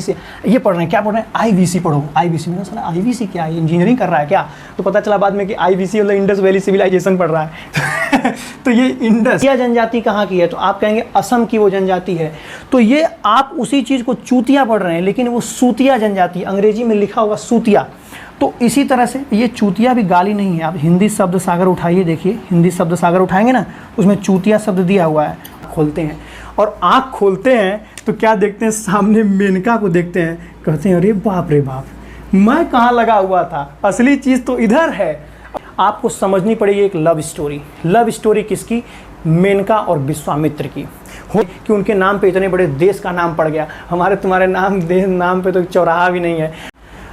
से ये पढ़ रहे हैं, क्या पढ़ रहे हैं, आईवीसी पढ़ो, आईवीसी। मैंने सुना आईवीसी क्या है, इंजीनियरिंग कर रहा है क्या? तो पता चला बाद में कि आईवीसी मतलब इंडस वैली सिविलाइजेशन पढ़ रहा है। तो ये इंडस या जनजाति कहाँ की है? तो आप कहेंगे असम की वो जनजाति है। तो ये आप उसी चीज़ को चूतिया पढ़ रहे हैं, लेकिन वो सूतिया जनजाति, अंग्रेजी में लिखा होगा सूतिया। तो इसी तरह से ये चूतिया भी गाली नहीं है। आप हिंदी शब्द सागर उठाइए, देखिए हिंदी शब्द सागर उठाएंगे ना, उसमें चूतिया शब्द दिया हुआ है। खोलते हैं और आँख खोलते हैं तो क्या देखते हैं? सामने मेनका को देखते हैं, कहते हैं अरे बाप रे बाप, मैं कहाँ लगा हुआ था, असली चीज़ तो इधर है। आपको समझनी पड़ेगी एक लव स्टोरी। लव स्टोरी किसकी? मेनका और विश्वामित्र की। हो कि उनके नाम पे इतने बड़े देश का नाम पड़ गया, हमारे तुम्हारे नाम पे तो चौराहा भी नहीं है।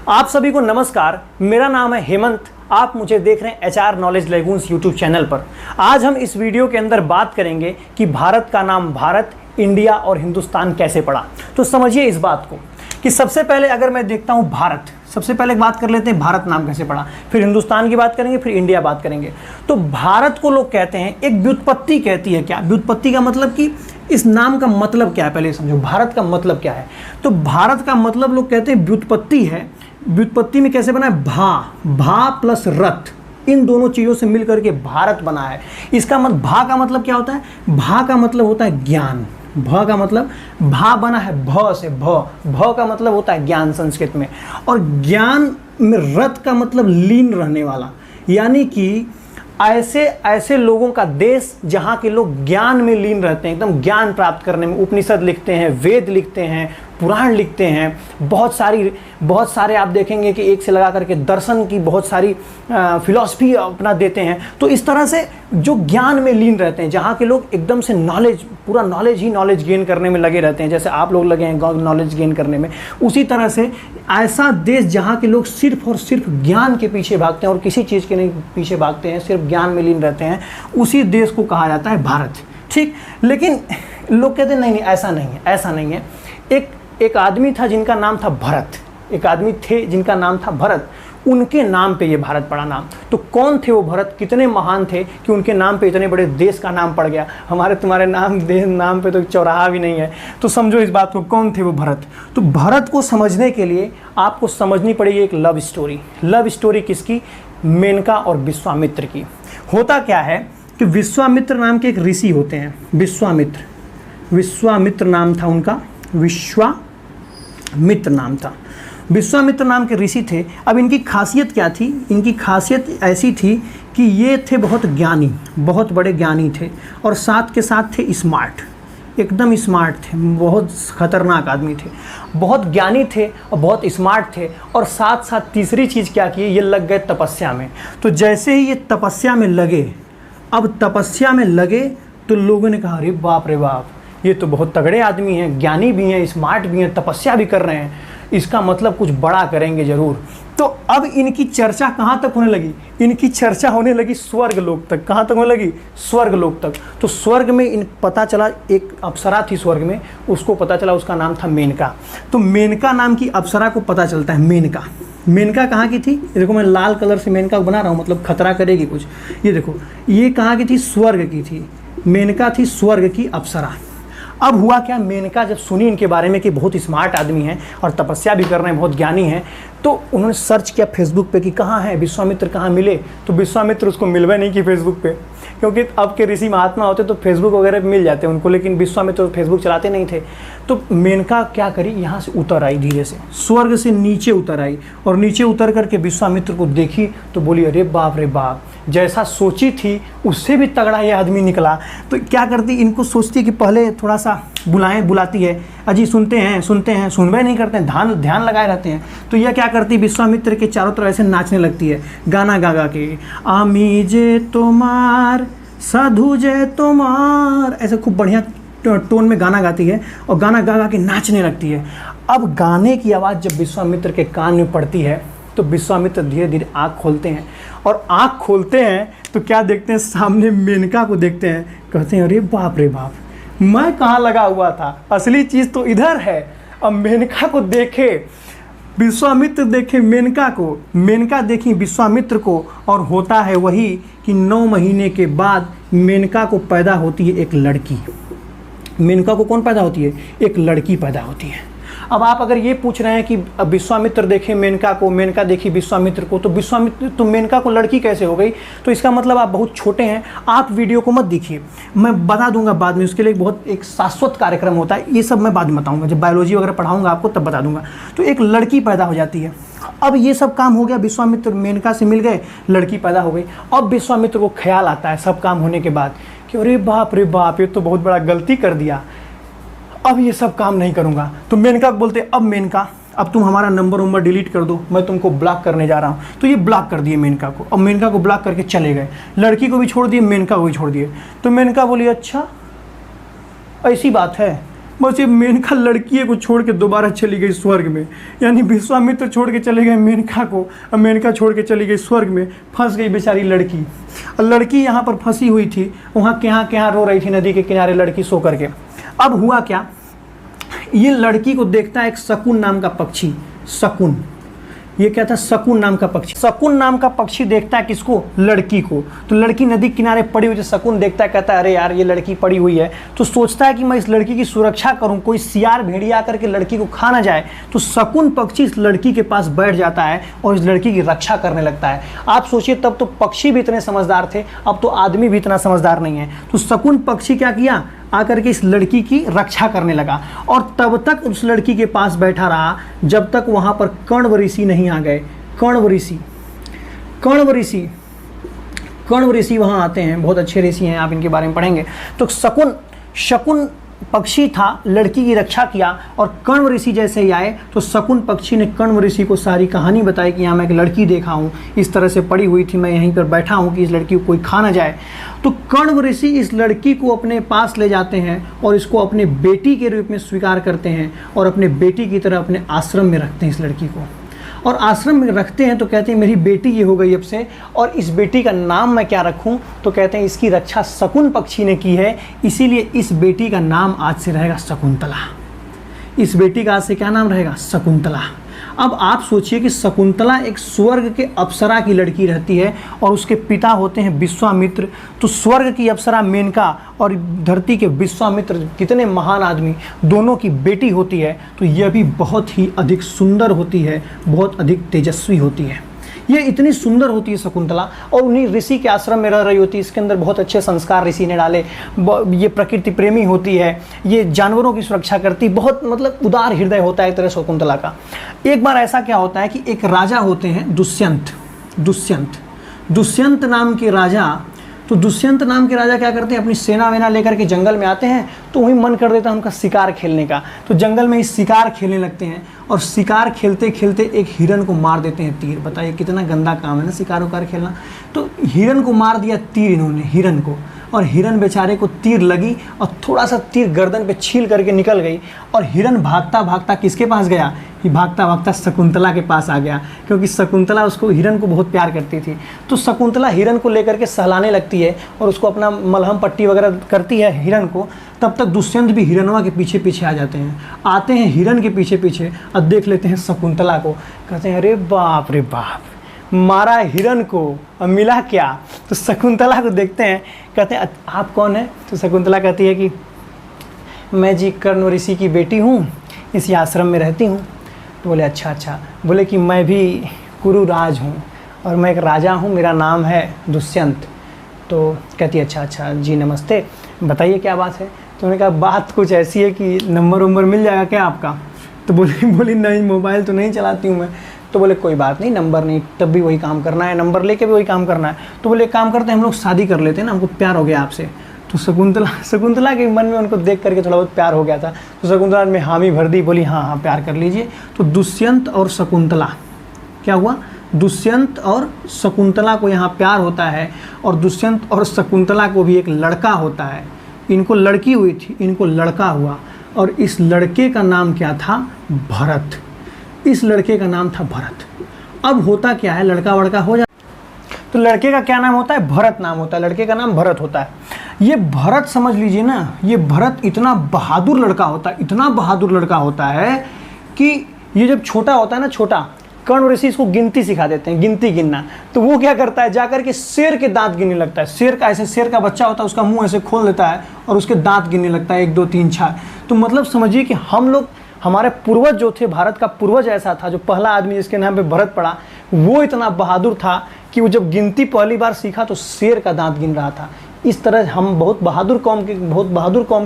आप सभी को नमस्कार, मेरा नाम है हेमंत। आप मुझे देख रहे हैं HR knowledge lagoons YouTube channel पर। आज हम इस वीडियो के अंदर बात करेंगे कि भारत का नाम भारत, इंडिया और हिंदुस्तान कैसे पड़ा। तो समझिए इस बात को कि सबसे पहले अगर मैं देखता हूँ भारत, सबसे पहले बात कर लेते हैं भारत नाम कैसे पड़ा, फिर हिंदुस्तान की बात करेंगे, फिर इंडिया बात करेंगे। तो भारत को लोग कहते हैं, एक व्युत्पत्ति कहती है। क्या व्युत्पत्ति का मतलब कि इस नाम का मतलब क्या है, पहले समझो भारत का मतलब क्या है। तो भारत का मतलब लोग कहते हैं व्युत्पत्ति है। व्युत्पत्ति में कैसे बना है? भा प्लस रथ, इन दोनों चीज़ों से मिलकर के भारत बना है। इसका मतलब भा का मतलब क्या होता है? भा का मतलब होता है ज्ञान। भ का मतलब भा बना है भ से, भ का मतलब होता है ज्ञान संस्कृत में। और ज्ञान में रथ का मतलब लीन रहने वाला, यानी कि ऐसे लोगों का देश जहाँ के लोग ज्ञान में लीन रहते हैं, एकदम ज्ञान प्राप्त करने में। उपनिषद लिखते हैं, वेद लिखते हैं, पुराण लिखते हैं, बहुत सारे आप देखेंगे कि एक से लगा करके दर्शन की बहुत सारी फिलॉसफी अपना देते हैं। तो इस तरह से जो ज्ञान में लीन रहते हैं, जहाँ के लोग एकदम से पूरा नॉलेज गेन करने में लगे रहते हैं, जैसे आप लोग लगे हैं नॉलेज गेन करने में, उसी तरह से ऐसा देश जहाँ के लोग सिर्फ और सिर्फ ज्ञान के पीछे भागते हैं और किसी चीज़ के नहीं पीछे भागते हैं, सिर्फ ज्ञान में लीन रहते हैं, उसी देश को कहा जाता है भारत। ठीक, लेकिन लोग कहते हैं नहीं ऐसा नहीं है, ऐसा नहीं है। एक आदमी था जिनका नाम था भरत, एक आदमी थे जिनका नाम था भरत, उनके नाम पे ये भारत पड़ा नाम। तो कौन थे वो भरत? कितने महान थे कि उनके नाम पे इतने बड़े देश का नाम पड़ गया, हमारे तुम्हारे नाम पे तो चौराहा भी नहीं है। तो समझो इस बात को, कौन थे वो भरत? तो भरत को समझने के लिए आपको समझनी पड़ेगी एक लव स्टोरी। लव स्टोरी किसकी? मेनका और विश्वामित्र की। होता क्या है कि विश्वामित्र नाम के एक ऋषि होते हैं, विश्वामित्र नाम था उनका, विश्वामित्र नाम था। विश्वामित्र नाम के ऋषि थे। अब इनकी खासियत क्या थी? इनकी खासियत ऐसी थी कि ये थे बहुत ज्ञानी, बहुत बड़े ज्ञानी थे, और साथ के साथ थे स्मार्ट, एकदम स्मार्ट थे, बहुत खतरनाक आदमी थे, बहुत ज्ञानी थे और बहुत स्मार्ट थे। और साथ साथ तीसरी चीज़ क्या की? ये लग गए तपस्या में। तो जैसे ही ये तपस्या में लगे, अब तपस्या में लगे तो लोगों ने कहा अरे बाप रे बाप, ये तो बहुत तगड़े आदमी हैं, ज्ञानी भी हैं, स्मार्ट भी हैं, तपस्या भी कर रहे हैं, इसका मतलब कुछ बड़ा करेंगे ज़रूर। तो अब इनकी चर्चा कहाँ तक होने लगी? इनकी चर्चा होने लगी स्वर्ग लोक तक। कहाँ तक होने लगी? स्वर्ग लोक तक। तो स्वर्ग में पता चला, एक अप्सरा थी स्वर्ग में, उसको पता चला, उसका नाम था मेनका। तो मेनका नाम की अप्सरा को पता चलता है मेनका कहाँ की थी? ये देखो मैं लाल कलर से मेनका बना रहा हूँ, मतलब खतरा करेगी कुछ। ये देखो, ये कहाँ की थी? स्वर्ग की थी। मेनका थी स्वर्ग की अप्सरा। अब हुआ क्या? मेनका जब सुनी इनके बारे में कि बहुत स्मार्ट आदमी हैं और तपस्या भी कर रहे हैं, बहुत ज्ञानी हैं, तो उन्होंने सर्च किया फेसबुक पे कि कहाँ है विश्वामित्र, कहाँ मिले। तो विश्वामित्र उसको मिलवे नहीं कि फेसबुक पे, क्योंकि अब के ऋषि महात्मा होते तो फेसबुक वगैरह पे मिल जाते उनको, लेकिन विश्वामित्र तो फेसबुक चलाते नहीं थे। तो मेनका क्या करी? यहाँ से उतर आई, धीरे से स्वर्ग से नीचे उतर आई, और नीचे उतर करके विश्वामित्र को देखी तो बोली अरे बाप रे बाप, जैसा सोची थी उससे भी तगड़ा ये आदमी निकला। तो क्या करती? इनको सोचती कि पहले थोड़ा सा बुलाती है, अजी सुनते हैं, सुनवे नहीं करते हैं, ध्यान लगाए रहते हैं। तो यह क्या करती? विश्वामित्र के चारों तरफ ऐसे नाचने लगती है, गाना गा गा के, आमी जे तोमार साधु जय तोमार, ऐसे खूब बढ़िया टोन में गाना गाती है और गाना गा गा के नाचने लगती है। अब गाने की आवाज़ जब विश्वामित्र के कान में पड़ती है तो विश्वामित्र धीरे धीरे आँख खोलते हैं, और आँख खोलते हैं तो क्या देखते हैं? सामने मेनका को देखते हैं, कहते हैं अरे बाप रे बाप, मैं कहाँ लगा हुआ था, असली चीज़ तो इधर है। अब मेनका को देखे, विश्वामित्र देखे मेनका को, मेनका देखी विश्वामित्र को, और होता है वही कि 9 महीने के बाद मेनका को पैदा होती है एक लड़की। मेनका को कौन पैदा होती है? एक लड़की पैदा होती है। अब आप अगर ये पूछ रहे हैं कि विश्वामित्र देखे मेनका को, मेनका देखी विश्वामित्र को, तो विश्वामित्र तो मेनका को लड़की कैसे हो गई, तो इसका मतलब आप बहुत छोटे हैं, आप वीडियो को मत देखिए, मैं बता दूंगा बाद में, उसके लिए बहुत एक शाश्वत कार्यक्रम होता है, ये सब मैं बाद में बताऊंगा, जब बायोलॉजी वगैरह पढ़ाऊंगा आपको तब बता दूंगा। तो एक लड़की पैदा हो जाती है। अब ये सब काम हो गया, विश्वामित्र मेनका से मिल गए, लड़की पैदा हो गई। अब विश्वामित्र को ख्याल आता है सब काम होने के बाद कि अरे बाप रे बाप, ये तो बहुत बड़ा गलती कर दिया, अब ये सब काम नहीं करूँगा। तो मेनका को बोलते अब मेनका, अब तुम हमारा नंबर डिलीट कर दो, मैं तुमको ब्लॉक करने जा रहा हूँ। तो ये ब्लॉक कर दिए मेनका को। अब मेनका को ब्लॉक करके चले गए, लड़की को भी छोड़ दिए, मेनका को भी छोड़ दिए। तो मेनका बोली अच्छा ऐसी बात है, बस ये मेनका लड़की को छोड़ के दोबारा चली गई स्वर्ग में, यानी विश्वामित्र छोड़ के चले गए मेनका को, अब मेनका छोड़ के चली गई स्वर्ग में, फंस गई बेचारी लड़की। लड़की यहाँ पर फंसी हुई थी, वहाँ क्या रो रही थी नदी के किनारे लड़की सो करके। अब हुआ क्या, ये लड़की को देखता है एक शकुन नाम का पक्षी, शकुन, ये क्या था, शकुन नाम का पक्षी। शकुन नाम का पक्षी देखता है किसको, लड़की को। तो लड़की नदी किनारे पड़ी हुई थी, शकुन देखता है, कहता है अरे यार ये लड़की पड़ी हुई है, तो सोचता है कि मैं इस लड़की की सुरक्षा करूं, कोई सियार भेड़िया आकर के लड़की को खा ना जाए। तो शकुन पक्षी इस लड़की के पास बैठ जाता है और इस लड़की की रक्षा करने लगता है। आप सोचिए, तब तो पक्षी भी इतने समझदार थे, अब तो आदमी भी इतना समझदार नहीं है। तो शकुन पक्षी क्या किया, आकर के इस लड़की की रक्षा करने लगा, और तब तक उस लड़की के पास बैठा रहा जब तक वहाँ पर कण्व ऋषि नहीं आ गए। कण्व ऋषि वहाँ आते हैं, बहुत अच्छे ऋषि हैं, आप इनके बारे में पढ़ेंगे। तो शकुन पक्षी था, लड़की की रक्षा किया, और कण्व ऋषि जैसे ही आए तो शकुन पक्षी ने कण्व ऋषि को सारी कहानी बताई कि यहाँ मैं एक लड़की देखा हूँ, इस तरह से पड़ी हुई थी, मैं यहीं पर बैठा हूँ कि इस लड़की को कोई खा ना जाए। तो कण्व ऋषि इस लड़की को अपने पास ले जाते हैं और इसको अपने बेटी के रूप में स्वीकार करते हैं और अपने बेटी की तरह अपने आश्रम में रखते हैं इस लड़की को। और आश्रम में रखते हैं तो कहते हैं मेरी बेटी ये हो गई अब से, और इस बेटी का नाम मैं क्या रखूं, तो कहते हैं इसकी रक्षा शकुन पक्षी ने की है, इसीलिए इस बेटी का नाम आज से रहेगा शकुंतला। इस बेटी का आज से क्या नाम रहेगा, शकुंतला। अब आप सोचिए कि शकुंतला एक स्वर्ग के अप्सरा की लड़की रहती है और उसके पिता होते हैं विश्वामित्र। तो स्वर्ग की अप्सरा मेनका और धरती के विश्वामित्र, कितने महान आदमी, दोनों की बेटी होती है। तो यह भी बहुत ही अधिक सुंदर होती है, बहुत अधिक तेजस्वी होती है। ये इतनी सुंदर होती है शकुंतला, और उन्हीं ऋषि के आश्रम में रह रही होती है। इसके अंदर बहुत अच्छे संस्कार ऋषि ने डाले, ये प्रकृति प्रेमी होती है, ये जानवरों की सुरक्षा करती, बहुत मतलब उदार हृदय होता है एक तरह शकुंतला का। एक बार ऐसा क्या होता है कि एक राजा होते हैं दुष्यंत नाम के राजा। तो दुष्यंत नाम के राजा क्या करते हैं, अपनी सेना वेना लेकर के जंगल में आते हैं, तो वहीं मन कर देता है उनका शिकार खेलने का। तो जंगल में ही शिकार खेलने लगते हैं, और शिकार खेलते खेलते एक हिरन को मार देते हैं तीर। बताइए कितना गंदा काम है ना शिकार उकार खेलना। तो हिरन को मार दिया तीर इन्होंने, हिरन को, और हिरन बेचारे को तीर लगी और थोड़ा सा तीर गर्दन पे छील करके निकल गई, और हिरन भागता भागता किसके पास गया, कि भागता भागता शकुंतला के पास आ गया, क्योंकि शकुंतला उसको, हिरन को बहुत प्यार करती थी। तो शकुंतला हिरन को लेकर के सहलाने लगती है और उसको अपना मलहम पट्टी वगैरह करती है हिरन को। तब तक दुष्यंत भी हिरनवा के पीछे पीछे आ जाते हैं, आते हैं हिरन के पीछे पीछे और देख लेते हैं शकुंतला को। कहते हैं अरे बाप रे बाप, मारा हिरन को और मिला क्या। तो शकुंतला को देखते हैं, कहते हैं आप कौन है। तो शकुंतला कहती है कि मैं जी कर्ण ऋषि की बेटी हूँ, इसी आश्रम में रहती हूँ। तो बोले अच्छा। बोले कि मैं भी कुरुराज हूँ और मैं एक राजा हूँ, मेरा नाम है दुष्यंत। तो कहती है अच्छा जी नमस्ते, बताइए क्या बात है। तो उन्होंने कहा बात कुछ ऐसी है कि नंबर मिल जाएगा क्या आपका। तो बोली नहीं, मोबाइल तो नहीं चलाती हूँ मैं। तो बोले कोई बात नहीं, नंबर नहीं, तब भी वही काम करना है, नंबर लेके भी वही काम करना है। तो बोले काम करते हैं हम लोग शादी कर लेते हैं ना, हमको प्यार हो गया आपसे। तो शकुंतला के मन में उनको देख करके थोड़ा बहुत प्यार हो गया था। तो शकुंतला ने हामी भर दी, बोली हाँ प्यार कर लीजिए। तो दुष्यंत और शकुंतला, क्या हुआ, दुष्यंत और शकुंतला को यहाँ प्यार होता है, और दुष्यंत और शकुंतला को भी एक लड़का होता है। इनको लड़की हुई थी, इनको लड़का हुआ, और इस लड़के का नाम क्या था, भरत। इस लड़के का नाम था भरत। अब होता क्या है, लड़का वड़का हो जाता तो लड़के का क्या नाम होता है, भरत नाम होता है, लड़के का नाम भरत होता है। ये भरत समझ लीजिए ना, ये भरत इतना बहादुर लड़का होता है, इतना बहादुर लड़का होता है कि ये जब छोटा होता है ना, छोटा, कर्ण ऋषि इसको गिनती सिखा देते हैं, गिनती गिनना। तो वो क्या करता है, जाकर के शेर के दांत गिनने लगता है। शेर का, ऐसे शेर का बच्चा होता है, उसका मुंह ऐसे खोल देता है और उसके दांत गिनने लगता है, 1 2 3 4। तो मतलब समझिए कि हम लोग हमारे पूर्वज जो थे, भारत का पूर्वज ऐसा था, जो पहला आदमी जिसके नाम पे भरत पड़ा, वो इतना बहादुर था कि वो जब गिनती पहली बार सीखा तो शेर का दांत गिन रहा था। इस तरह हम बहुत बहादुर कौम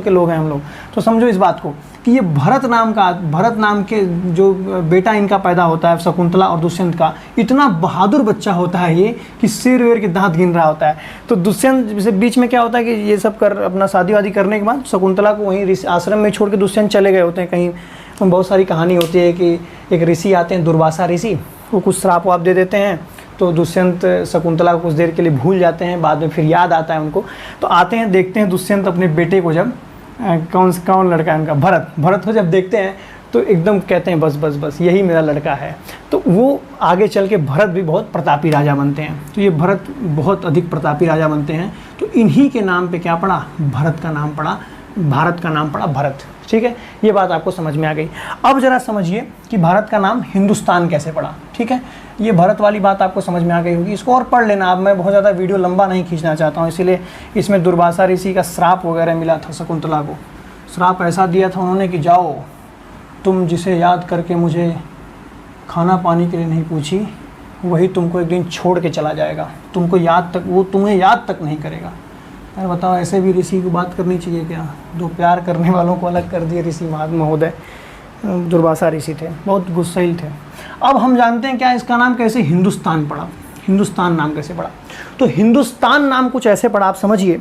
के लोग हैं हम लोग। तो समझो इस बात को कि ये भरत नाम के जो बेटा इनका पैदा होता है, शकुंतला और दुष्यंत का, इतना बहादुर बच्चा होता है ये कि शेर वेर के दांत गिन रहा होता है। तो दुष्यंत जैसे बीच में क्या होता है कि ये सब कर अपना शादी वादी करने के बाद शकुंतला को वहीं आश्रम में छोड़ के दुष्यंत चले गए होते हैं कहीं। बहुत सारी कहानी होती है कि एक ऋषि आते हैं, दुर्वासा ऋषि, वो कुछ श्राप वाप दे देते हैं, तो दुष्यंत शकुंतला को कुछ देर के लिए भूल जाते हैं, बाद में फिर याद आता है उनको। तो आते हैं, देखते हैं दुष्यंत अपने बेटे को, जब कौन लड़का है उनका, भरत को जब देखते हैं तो एकदम कहते हैं बस यही मेरा लड़का है। तो वो आगे चल के भरत भी बहुत प्रतापी राजा बनते हैं। तो ये भरत बहुत अधिक प्रतापी राजा बनते हैं। तो इन्हीं के नाम पे क्या पड़ा, भारत का नाम पड़ा भरत। ठीक है, ये बात आपको समझ में आ गई। अब जरा समझिए कि भारत का नाम हिंदुस्तान कैसे पड़ा। ठीक है, ये भरत वाली बात आपको समझ में आ गई होगी। इसको और पढ़ लेना। अब मैं बहुत ज़्यादा वीडियो लंबा नहीं खींचना चाहता हूँ, इसीलिए इसमें दुर्वासा ऋषि का श्राप वगैरह मिला था शकुंतला को। श्राप ऐसा दिया था उन्होंने कि जाओ, तुम जिसे याद करके मुझे खाना पानी के लिए नहीं पूछी, वही तुमको एक दिन छोड़ के चला जाएगा, वो तुम्हें याद तक नहीं करेगा। यार बताओ, ऐसे भी ऋषि की बात करनी चाहिए क्या? दो प्यार करने वालों को अलग कर दिए ऋषि महोदय। दुर्वासा ऋषि थे, बहुत गुस्सैल थे। अब हम जानते हैं क्या इसका नाम कैसे हिंदुस्तान पड़ा, हिंदुस्तान नाम कैसे पड़ा। तो हिंदुस्तान नाम कुछ ऐसे पड़ा, आप समझिए,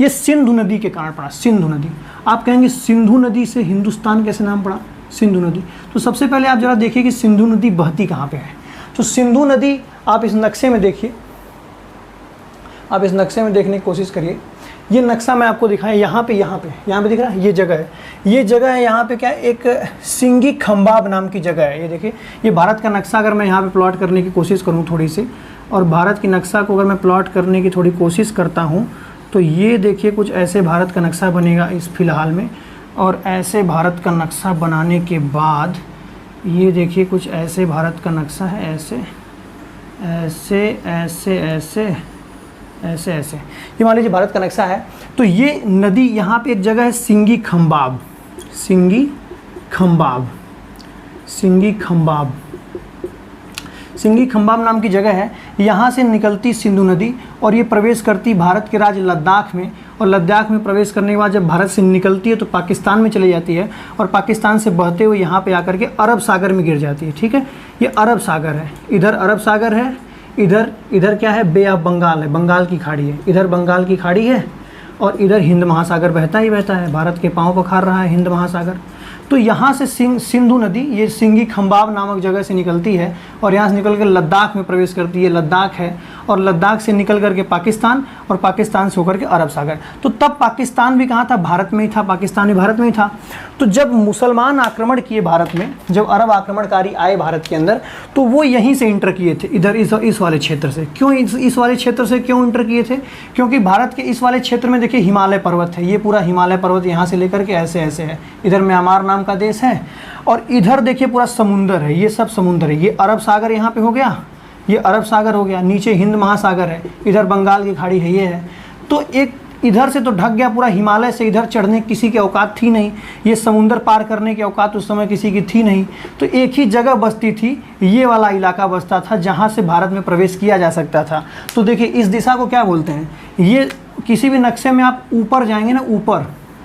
ये सिंधु नदी के कारण पड़ा। सिंधु नदी, आप कहेंगे सिंधु नदी से हिंदुस्तान कैसे नाम पड़ा, सिंधु नदी। तो सबसे पहले आप जरा देखिए कि सिंधु नदी बहती कहाँ पे है। तो सिंधु नदी आप इस नक्शे में देखिए, आप इस नक्शे में देखने की कोशिश करिए। ये नक्शा मैं आपको दिखाएं, यहाँ पे दिख रहा है, ये जगह है। यहाँ पे क्या है, एक सिंगी खंबाब नाम की जगह है। ये देखिए, ये भारत का नक्शा अगर मैं यहाँ पे प्लॉट करने की कोशिश करूँ थोड़ी सी, और भारत की नक्शा को अगर मैं प्लॉट करने की थोड़ी कोशिश करता हूँ, तो ये देखिए कुछ ऐसे भारत का नक्शा बनेगा इस फिलहाल में। और ऐसे भारत का नक्शा बनाने के बाद ये देखिए कुछ ऐसे भारत का नक्शा है, ऐसे ये मान लीजिए भारत का नक्शा है। तो ये नदी, यहाँ पे एक जगह है सिंगी खंबाब नाम की जगह है। यहाँ से निकलती सिंधु नदी और ये प्रवेश करती भारत के राज्य लद्दाख में, और लद्दाख में प्रवेश करने के बाद जब भारत से निकलती है तो पाकिस्तान में चली जाती है, और पाकिस्तान से बहते हुए यहाँ पे आकर के अरब सागर में गिर जाती है। ठीक है, ये अरब सागर है, इधर अरब सागर है, इधर क्या है, बे ऑफ बंगाल है, बंगाल की खाड़ी है, इधर बंगाल की खाड़ी है, और इधर हिंद महासागर बहता है। भारत के पांव पखार रहा है हिंद महासागर। तो यहाँ से सिंधु नदी, ये सिंगी खंबाब नामक जगह से निकलती है और यहाँ से निकल कर लद्दाख में प्रवेश करती है। लद्दाख है, और लद्दाख से निकल करके पाकिस्तान, और पाकिस्तान से होकर के अरब सागर। तो तब पाकिस्तान भी कहाँ था, भारत में ही था, पाकिस्तान भी भारत में ही था। तो जब मुसलमान आक्रमण किए भारत में, जब अरब आक्रमणकारी आए भारत के अंदर, तो वो यहीं से इंटर किए थे, इधर इस वाले क्षेत्र से। क्यों इस वाले क्षेत्र से क्यों इंटर किए थे? क्योंकि भारत के इस वाले क्षेत्र में देखिए हिमालय पर्वत है, ये पूरा हिमालय पर्वत यहाँ से लेकर के ऐसे है। इधर म्यांमार नाम का देश है, और इधर देखिए पूरा समुंदर है, ये सब समुंदर है। ये अरब सागर यहाँ पे हो गया, ये अरब सागर हो गया, नीचे हिंद महासागर है, इधर बंगाल की खाड़ी है, ये है। तो एक इधर से तो ढक गया पूरा हिमालय से, इधर चढ़ने की किसी की औकात थी नहीं, ये समुंदर पार करने की औकात उस समय किसी की थी नहीं। तो एक ही जगह बसती थी, ये वाला इलाका बसता था जहाँ से भारत में प्रवेश किया जा सकता था। तो देखिए इस दिशा को क्या बोलते हैं, ये किसी भी नक्शे में आप ऊपर जाएंगे ना,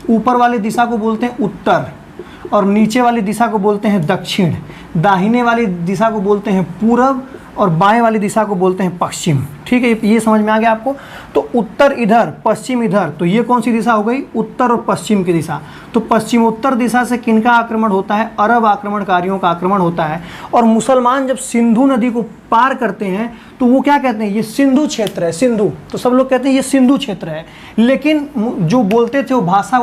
ऊपर वाली दिशा को बोलते हैं उत्तर, और नीचे वाली दिशा को बोलते हैं दक्षिण, दाहिने वाली दिशा को बोलते हैं पूरब, और बाएं वाली दिशा को बोलते हैं पश्चिम। ठीक है, ये समझ में आ गया आपको। तो उत्तर इधर, पश्चिम इधर, तो ये कौन सी दिशा हो गई, उत्तर और पश्चिम की दिशा। तो पश्चिमोत्तर दिशा से किनका आक्रमण होता है, अरब आक्रमणकारियों का आक्रमण होता है। और मुसलमान जब सिंधु नदी को पार करते हैं तो वो क्या कहते हैं, ये सिंधु क्षेत्र है, सिंधु। तो सब लोग कहते हैं ये सिंधु क्षेत्र है, लेकिन जो बोलते थे वो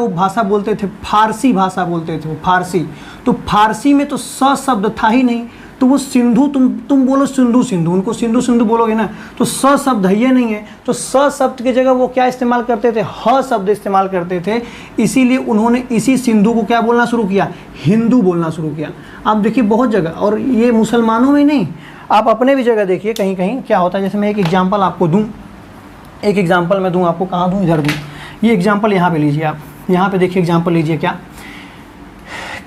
भाषा बोलते थे, फारसी भाषा बोलते थे, वो फारसी। तो फारसी में तो स शब्द था ही नहीं, तो वो सिंधु, तुम बोलो सिंधु, उनको सिंधु बोलोगे ना, तो स शब्द है ये नहीं है। तो स शब्द की जगह वो क्या इस्तेमाल करते थे, ह शब्द इस्तेमाल करते थे। इसीलिए उन्होंने इसी सिंधु को क्या बोलना शुरू किया, हिंदू बोलना शुरू किया। आप देखिए बहुत जगह, और ये मुसलमानों में नहीं, आप अपने भी जगह देखिए कहीं कहीं क्या होता है। जैसे मैं एक एग्जाम्पल आपको दूँ, एक एग्जाम्पल मैं दूँ आपको, कहाँ दूँ, इधर दूँ। ये एग्जाम्पल यहाँ पे लीजिए, आप यहाँ पे देखिए एग्जाम्पल लीजिए क्या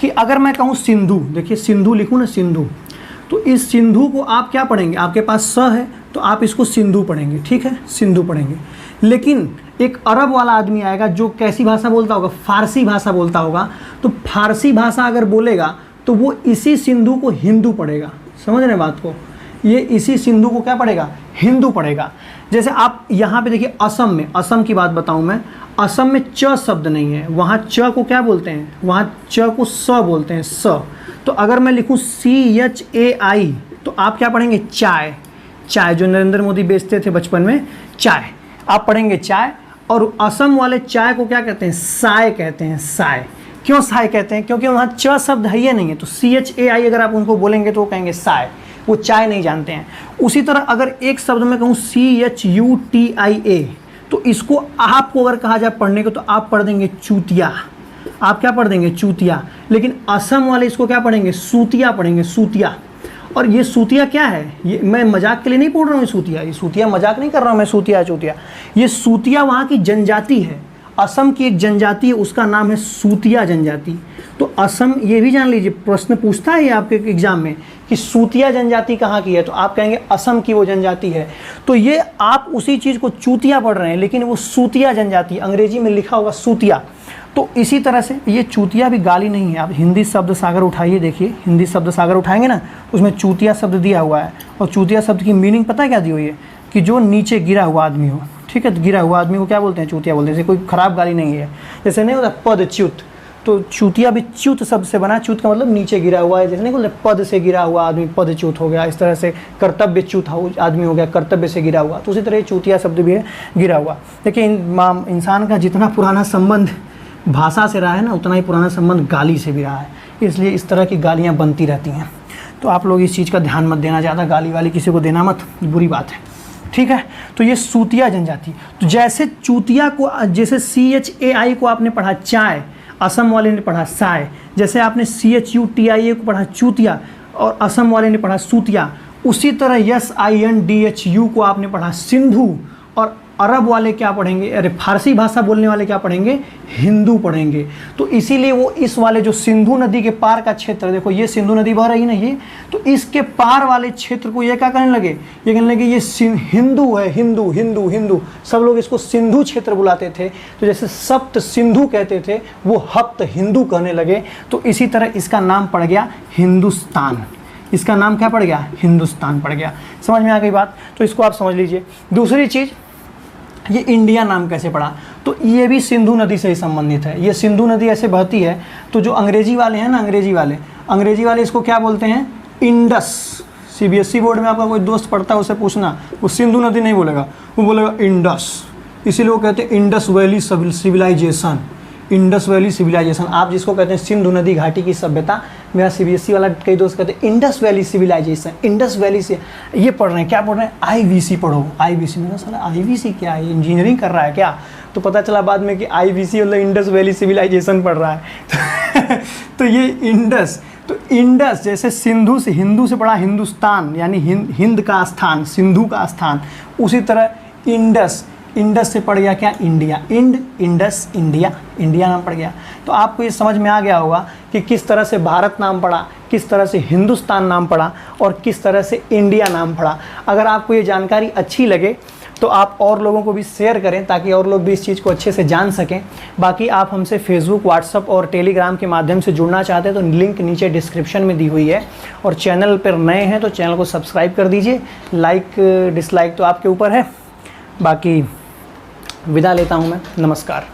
कि अगर मैं कहूँ सिंधु, देखिए सिंधु लिखूँ ना, सिंधु, तो इस सिंधु को आप क्या पढ़ेंगे, आपके पास स है तो आप इसको सिंधु पढ़ेंगे, ठीक है, सिंधु पढ़ेंगे। लेकिन एक अरब वाला आदमी आएगा जो कैसी भाषा बोलता होगा, फारसी भाषा बोलता होगा, तो फारसी भाषा अगर बोलेगा तो वो इसी सिंधु को हिंदू पढ़ेगा। समझ रहे बात को, ये इसी सिंधु को क्या पढ़ेगा, हिंदू पढ़ेगा। जैसे आप यहाँ पे देखिए असम में, असम की बात बताऊँ मैं, असम में च शब्द नहीं है, वहाँ च को क्या बोलते हैं, वहाँ च को स बोलते हैं, स। तो अगर मैं लिखूँ CHAI तो आप क्या पढ़ेंगे, चाय, चाय, जो नरेंद्र मोदी बेचते थे बचपन में, चाय, आप पढ़ेंगे चाय। और असम वाले चाय को क्या कहते हैं, साय कहते हैं, साय। क्यों साय कहते हैं, क्योंकि वहाँ च शब्द है ही नहीं है, तो CHAI अगर आप उनको बोलेंगे तो वो कहेंगे साय, वो चाय नहीं जानते हैं। उसी तरह अगर एक शब्द में कहूँ CHUTIA तो इसको आपको अगर कहा जाए पढ़ने को तो आप पढ़ देंगे चूतिया, आप क्या पढ़ देंगे, चूतिया। लेकिन असम वाले इसको क्या पढ़ेंगे, सूतिया पढ़ेंगे, सूतिया। और ये सूतिया क्या है, ये मैं मजाक के लिए नहीं बोल रहा हूँ, ये सूतिया मजाक नहीं कर रहा हूँ मैं, सूतिया चूतिया, ये सूतिया वहाँ की जनजाति है, असम की एक जनजाति है, उसका नाम है सूतिया जनजाति। तो असम, ये भी जान लीजिए, प्रश्न पूछता है ये आपके एग्जाम में कि सूतिया जनजाति कहाँ की है, तो आप कहेंगे असम की वो जनजाति है। तो ये आप उसी चीज़ को चूतिया पढ़ रहे हैं, लेकिन वो सूतिया जनजाति, अंग्रेजी में लिखा होगा सूतिया। तो इसी तरह से ये चूतिया भी गाली नहीं है। आप हिंदी शब्द सागर उठाइए, देखिए हिंदी शब्द सागर उठाएंगे ना, उसमें चूतिया शब्द दिया हुआ है। और चूतिया शब्द की मीनिंग पता है क्या दी हुई है, कि जो नीचे गिरा हुआ आदमी हो, ठीक है, गिरा हुआ आदमी को क्या बोलते हैं, चूतिया बोलते हैं। जैसे कोई खराब गाली नहीं है, जैसे नहीं होता पदच्युत, तो चूतिया भी च्युत शब्द से बना, च्युत का मतलब नीचे गिरा हुआ है, जैसे नहीं बोलते पद से गिरा हुआ आदमी पदच्युत हो गया, इस तरह से कर्तव्यच्युत आदमी हो गया, कर्तव्य से गिरा हुआ। तो उसी तरह चूतिया शब्द भी है, गिरा हुआ। देखिए इंसान का जितना पुराना संबंध भाषा से रहा है ना, उतना ही पुराना संबंध गाली से भी रहा है, इसलिए इस तरह की गालियाँ बनती रहती हैं। तो आप लोग इस चीज़ का ध्यान मत देना, ज़्यादा गाली वाली किसी को देना मत, बुरी बात है, ठीक है। तो ये सूतिया जनजाति, तो जैसे चूतिया को, जैसे CHAI को आपने पढ़ा चाय, असम वाले ने पढ़ा साय, जैसे आपने CHUTIA को पढ़ा चूतिया और असम वाले ने पढ़ा सूतिया, उसी तरह SINDHU को आपने पढ़ा सिंधु, और अरब वाले क्या पढ़ेंगे, अरे फारसी भाषा बोलने वाले क्या पढ़ेंगे, हिंदू पढ़ेंगे। तो इसीलिए वो इस वाले जो सिंधु नदी के पार का क्षेत्र, देखो ये सिंधु नदी बह रही है ना ये, तो इसके पार वाले क्षेत्र को ये क्या कहने लगे, ये कहने लगे ये हिंदू है, हिंदू हिंदू हिंदू, सब लोग इसको सिंधु क्षेत्र बुलाते थे। तो जैसे सप्त सिंधु कहते थे, वो हप्त हिंदू कहने लगे। तो इसी तरह इसका नाम पड़ गया हिंदुस्तान, इसका नाम क्या पड़ गया, हिंदुस्तान पड़ गया। समझ में आ गई बात, तो इसको आप समझ लीजिए। दूसरी चीज़, ये इंडिया नाम कैसे पड़ा, तो ये भी सिंधु नदी से ही संबंधित है। ये सिंधु नदी ऐसे बहती है, तो जो अंग्रेजी वाले हैं ना, अंग्रेजी वाले इसको क्या बोलते हैं, इंडस। CBSE बोर्ड में आपका कोई दोस्त पढ़ता है, उसे पूछना, वो सिंधु नदी नहीं बोलेगा, वो बोलेगा इंडस। इसीलिए वो कहते हैं Indus valley civilisation, Indus valley civilisation. आप जिसको कहते हैं सिंधु नदी घाटी की सभ्यता, मेरा CBSE वाला कई दोस्त कहते हैं Indus valley civilisation, Indus valley से ये पढ़ रहे हैं, क्या पढ़ रहे हैं, IVC पढ़ो, IVC। मैंने साला IVC क्या है, इंजीनियरिंग कर रहा है क्या, तो पता चला बाद में कि IVC मतलब इंडस वैली सिविलाइजेशन पढ़ रहा है। तो ये इंडस, तो इंडस जैसे सिंधु से, हिंदू से पढ़ा हिंदुस्तान, यानी हिंद का स्थान, सिंधु का स्थान। उसी तरह इंडस, इंडस से पड़ गया क्या, इंडिया, इंडस इंडिया, इंडिया नाम पड़ गया। तो आपको ये समझ में आ गया होगा कि किस तरह से भारत नाम पड़ा, किस तरह से हिंदुस्तान नाम पड़ा और किस तरह से इंडिया नाम पड़ा। अगर आपको ये जानकारी अच्छी लगे तो आप और लोगों को भी शेयर करें, ताकि और लोग भी इस चीज़ को अच्छे से जान सकें। बाकी आप हमसे फेसबुक, व्हाट्सअप और टेलीग्राम के माध्यम से जुड़ना चाहते हैं तो लिंक नीचे डिस्क्रिप्शन में दी हुई है। और चैनल पर नए हैं तो चैनल को सब्सक्राइब कर दीजिए, लाइक डिसलाइक तो आपके ऊपर है। बाकी विदा लेता हूँ मैं, नमस्कार।